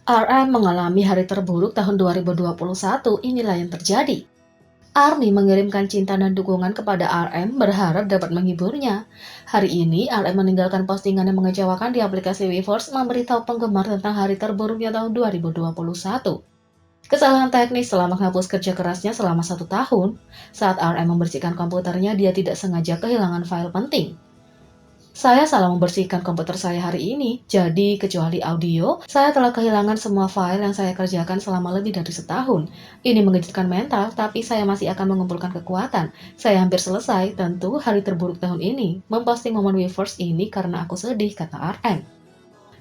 RM mengalami hari terburuk tahun 2021, inilah yang terjadi. ARMY mengirimkan cinta dan dukungan kepada RM berharap dapat menghiburnya. Hari ini, RM meninggalkan postingan yang mengecewakan di aplikasi Weverse memberitahu penggemar tentang hari terburuknya tahun 2021. Kesalahan teknis setelah menghapus kerja kerasnya selama 1 tahun. Saat RM membersihkan komputernya, dia tidak sengaja kehilangan file penting. Saya salah membersihkan komputer saya hari ini, jadi kecuali audio, saya telah kehilangan semua file yang saya kerjakan selama lebih dari setahun. Ini mengejutkan mental, tapi saya masih akan mengumpulkan kekuatan. Saya hampir selesai, tentu hari terburuk tahun ini. Memposting momen Weverse ini karena aku sedih, kata RM.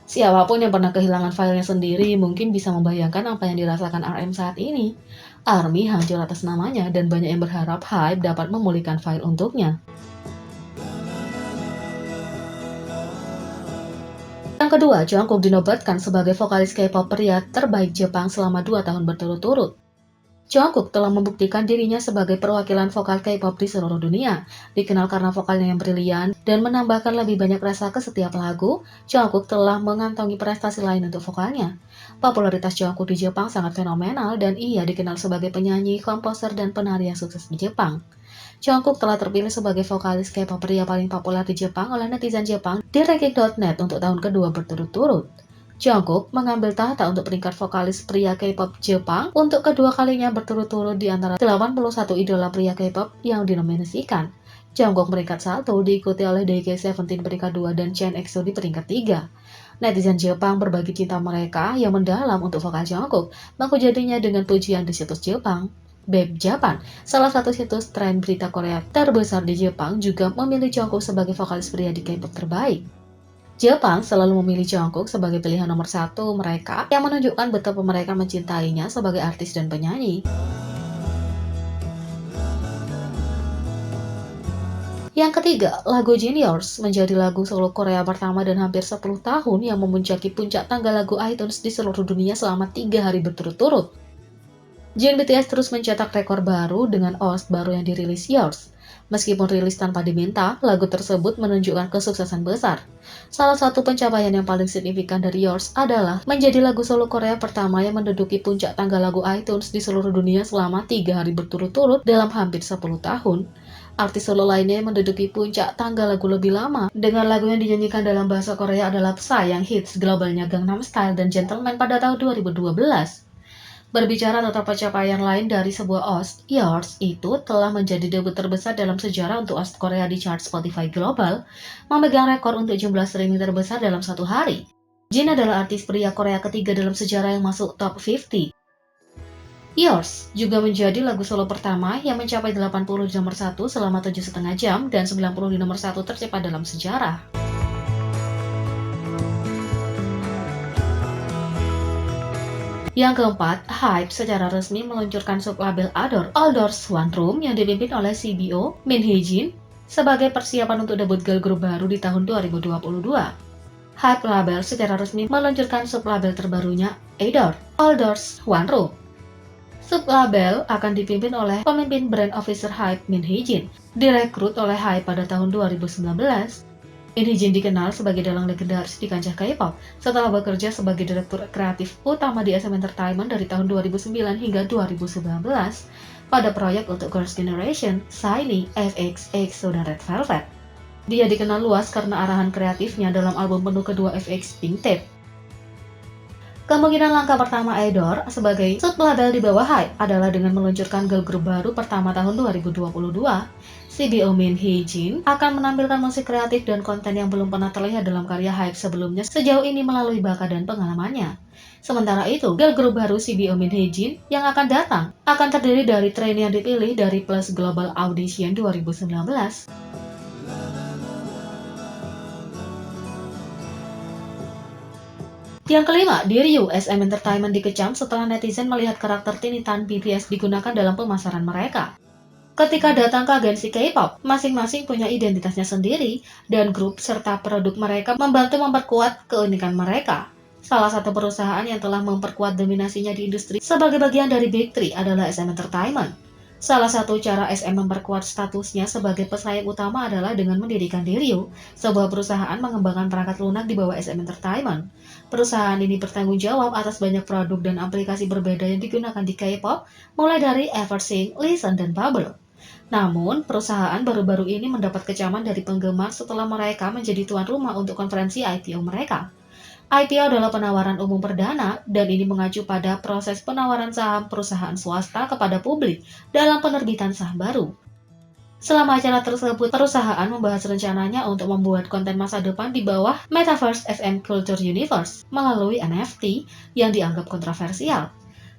Siapapun yang pernah kehilangan filenya sendiri mungkin bisa membayangkan apa yang dirasakan RM saat ini. ARMY hancur atas namanya dan banyak yang berharap Hype dapat memulihkan file untuknya. Yang kedua, Jungkook dinobatkan sebagai vokalis K-pop pria terbaik Jepang selama 2 tahun berturut-turut. Jungkook telah membuktikan dirinya sebagai perwakilan vokal K-pop di seluruh dunia. Dikenal karena vokalnya yang brilian dan menambahkan lebih banyak rasa ke setiap lagu, Jungkook telah mengantongi prestasi lain untuk vokalnya. Popularitas Jungkook di Jepang sangat fenomenal dan ia dikenal sebagai penyanyi, komposer, dan penari yang sukses di Jepang. Jungkook telah terpilih sebagai vokalis K-pop pria paling populer di Jepang oleh netizen Jepang di Ranking.net untuk tahun kedua berturut-turut. Jungkook mengambil tahta untuk peringkat vokalis pria K-pop Jepang untuk kedua kalinya berturut-turut di antara 81 idola pria K-pop yang dinominasikan. Jungkook peringkat 1 diikuti oleh DK17 peringkat 2 dan Chen EXO di peringkat 3. Netizen Jepang berbagi cinta mereka yang mendalam untuk vokal Jungkook, menghujatinya dengan pujian di situs Jepang. Babe Japan, salah satu situs tren berita Korea terbesar di Jepang, juga memilih Jungkook sebagai vokalis pria di K-pop terbaik. Jepang selalu memilih Jungkook sebagai pilihan nomor 1 mereka yang menunjukkan betapa mereka mencintainya sebagai artis dan penyanyi. Yang ketiga, lagu Genius menjadi lagu solo Korea pertama dan hampir 10 tahun yang memuncaki puncak tangga lagu iTunes di seluruh dunia selama 3 hari berturut-turut. Jin BTS terus mencetak rekor baru dengan OST baru yang dirilis Yours. Meskipun rilis tanpa diminta, lagu tersebut menunjukkan kesuksesan besar. Salah satu pencapaian yang paling signifikan dari Yours adalah menjadi lagu solo Korea pertama yang menduduki puncak tangga lagu iTunes di seluruh dunia selama 3 hari berturut-turut dalam hampir 10 tahun. Artis solo lainnya yang menduduki puncak tangga lagu lebih lama dengan lagu yang dinyanyikan dalam bahasa Korea adalah Psy yang hits globalnya Gangnam Style dan Gentleman pada tahun 2012. Berbicara tentang pencapaian lain dari sebuah OST, Yours itu telah menjadi debut terbesar dalam sejarah untuk OST Korea di chart Spotify Global, memegang rekor untuk jumlah streaming terbesar dalam satu hari. Jin adalah artis pria Korea ketiga dalam sejarah yang masuk top 50. Yours juga menjadi lagu solo pertama yang mencapai 80 di nomor 1 selama 7,5 jam dan 90 di nomor 1 tercepat dalam sejarah. Yang keempat, Hype secara resmi meluncurkan sublabel Adore All Doors One Room yang dipimpin oleh CBO Min Hee-jin sebagai persiapan untuk debut girl group baru di tahun 2022. Hype label secara resmi meluncurkan sublabel terbarunya Adore All Doors One Room. Sublabel akan dipimpin oleh pemimpin brand officer Hype Min Hee-jin, direkrut oleh Hype pada tahun 2019. Min Hee-jin dikenal sebagai dalang legendaris di kancah K-pop setelah bekerja sebagai direktur kreatif utama di SM Entertainment dari tahun 2009 hingga 2019 pada proyek untuk Girls' Generation, SHINee, FX, EXO, dan Red Velvet. Dia dikenal luas karena arahan kreatifnya dalam album penuh kedua FX, Pink Tape. Kemungkinan langkah pertama Adore sebagai sublabel di bawah Hype adalah dengan meluncurkan girl group baru pertama tahun 2022. CBO Min Hee-jin akan menampilkan musik kreatif dan konten yang belum pernah terlihat dalam karya Hype sebelumnya sejauh ini melalui bakat dan pengalamannya. Sementara itu, girl group baru CBO Min Hee-jin yang akan datang akan terdiri dari trainee yang dipilih dari Plus Global Audition 2019. Yang kelima, Diryu SM Entertainment dikecam setelah netizen melihat karakter Tinitan BTS digunakan dalam pemasaran mereka. Ketika datang ke agensi K-pop, masing-masing punya identitasnya sendiri, dan grup serta produk mereka membantu memperkuat keunikan mereka. Salah satu perusahaan yang telah memperkuat dominasinya di industri sebagai bagian dari Big Three adalah SM Entertainment. Salah satu cara SM memperkuat statusnya sebagai pesaing utama adalah dengan mendirikan Diryu, sebuah perusahaan mengembangkan perangkat lunak di bawah SM Entertainment. Perusahaan ini bertanggung jawab atas banyak produk dan aplikasi berbeda yang digunakan di K-pop, mulai dari Eversing, Listen, dan Bubble. Namun, perusahaan baru-baru ini mendapat kecaman dari penggemar setelah mereka menjadi tuan rumah untuk konferensi IPO mereka. IPO adalah penawaran umum perdana, dan ini mengacu pada proses penawaran saham perusahaan swasta kepada publik dalam penerbitan saham baru. Selama acara tersebut, perusahaan membahas rencananya untuk membuat konten masa depan di bawah Metaverse SM Culture Universe melalui NFT yang dianggap kontroversial.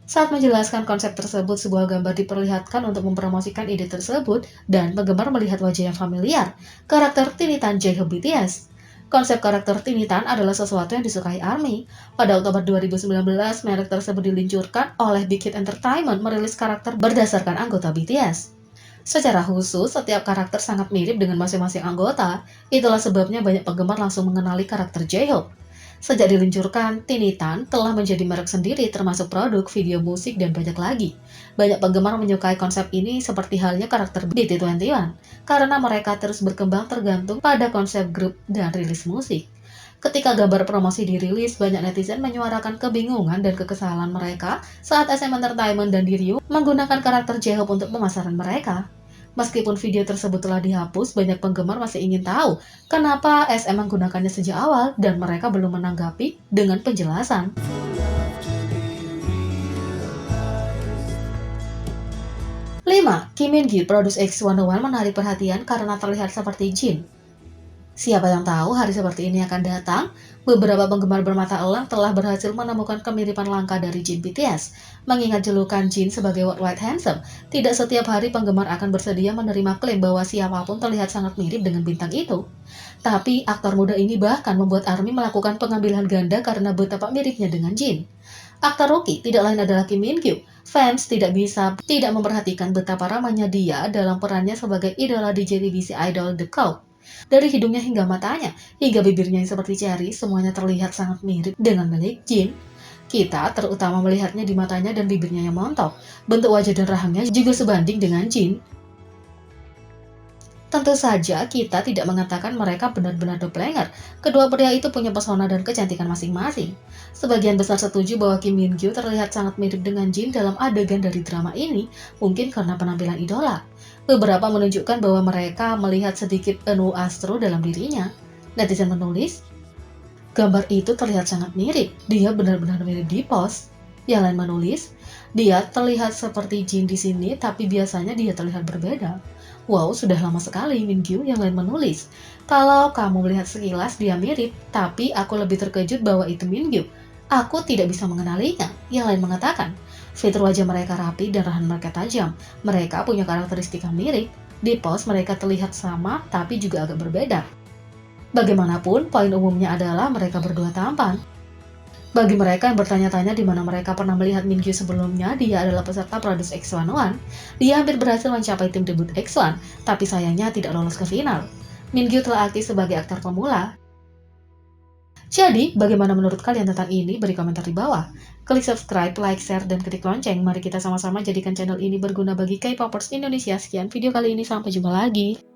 Saat menjelaskan konsep tersebut, sebuah gambar diperlihatkan untuk mempromosikan ide tersebut, dan penggemar melihat wajah yang familiar, karakter Tinitan J-Hope BTS. Konsep karakter Tinitan adalah sesuatu yang disukai ARMY. Pada Oktober 2019, merek tersebut diluncurkan oleh Big Hit Entertainment merilis karakter berdasarkan anggota BTS. Secara khusus, setiap karakter sangat mirip dengan masing-masing anggota. Itulah sebabnya banyak penggemar langsung mengenali karakter J-Hope. Sejak diluncurkan, Tinitan telah menjadi merek sendiri termasuk produk, video musik, dan banyak lagi. Banyak penggemar menyukai konsep ini seperti halnya karakter BT21, karena mereka terus berkembang tergantung pada konsep grup dan rilis musik. Ketika gambar promosi dirilis, banyak netizen menyuarakan kebingungan dan kekesalan mereka saat SM Entertainment dan Diryu menggunakan karakter J-Hope untuk pemasaran mereka. Meskipun video tersebut telah dihapus, banyak penggemar masih ingin tahu kenapa SM menggunakannya sejak awal dan mereka belum menanggapi dengan penjelasan. 5. Kim Min Gyu Produce X101 menarik perhatian karena terlihat seperti Jin. Siapa yang tahu hari seperti ini akan datang? Beberapa penggemar bermata elang telah berhasil menemukan kemiripan langka dari Jin BTS. Mengingat julukan Jin sebagai Worldwide Handsome, tidak setiap hari penggemar akan bersedia menerima klaim bahwa siapapun terlihat sangat mirip dengan bintang itu. Tapi aktor muda ini bahkan membuat ARMY melakukan pengambilan ganda karena betapa miripnya dengan Jin. Aktor rookie tidak lain adalah Kim Min Gyu. Fans tidak bisa tidak memperhatikan betapa ramahnya dia dalam perannya sebagai idola di JTBC Idol The Cult. Dari hidungnya hingga matanya, hingga bibirnya yang seperti cherry, semuanya terlihat sangat mirip dengan milik Jin. Kita terutama melihatnya di matanya dan bibirnya yang montok. Bentuk wajah dan rahangnya juga sebanding dengan Jin. Tentu saja kita tidak mengatakan mereka benar-benar doppelganger. Kedua pria itu punya pesona dan kecantikan masing-masing. Sebagian besar setuju bahwa Kim Min Gyu terlihat sangat mirip dengan Jin dalam adegan dari drama ini, mungkin karena penampilan idola. Beberapa menunjukkan bahwa mereka melihat sedikit Enu Astro dalam dirinya. Netizen menulis, gambar itu terlihat sangat mirip, dia benar-benar mirip di pose. Yang lain menulis, dia terlihat seperti Jin di sini, tapi biasanya dia terlihat berbeda. Wow, sudah lama sekali, Min Gyu. Yang lain menulis, kalau kamu melihat sekilas dia mirip, tapi aku lebih terkejut bahwa itu Min Gyu. Aku tidak bisa mengenalinya. Yang lain mengatakan, fitur wajah mereka rapi dan rahan mereka tajam. Mereka punya karakteristik yang mirip. Di pose mereka terlihat sama, tapi juga agak berbeda. Bagaimanapun, poin umumnya adalah mereka berdua tampan. Bagi mereka yang bertanya-tanya di mana mereka pernah melihat Min Gyu sebelumnya, dia adalah peserta Produce X101. Dia hampir berhasil mencapai tim debut X1, tapi sayangnya tidak lolos ke final. Min Gyu telah aktif sebagai aktor pemula. Jadi, bagaimana menurut kalian tentang ini? Beri komentar di bawah. Klik subscribe, like, share, dan ketik lonceng. Mari kita sama-sama jadikan channel ini berguna bagi K-popers Indonesia. Sekian video kali ini, sampai jumpa lagi.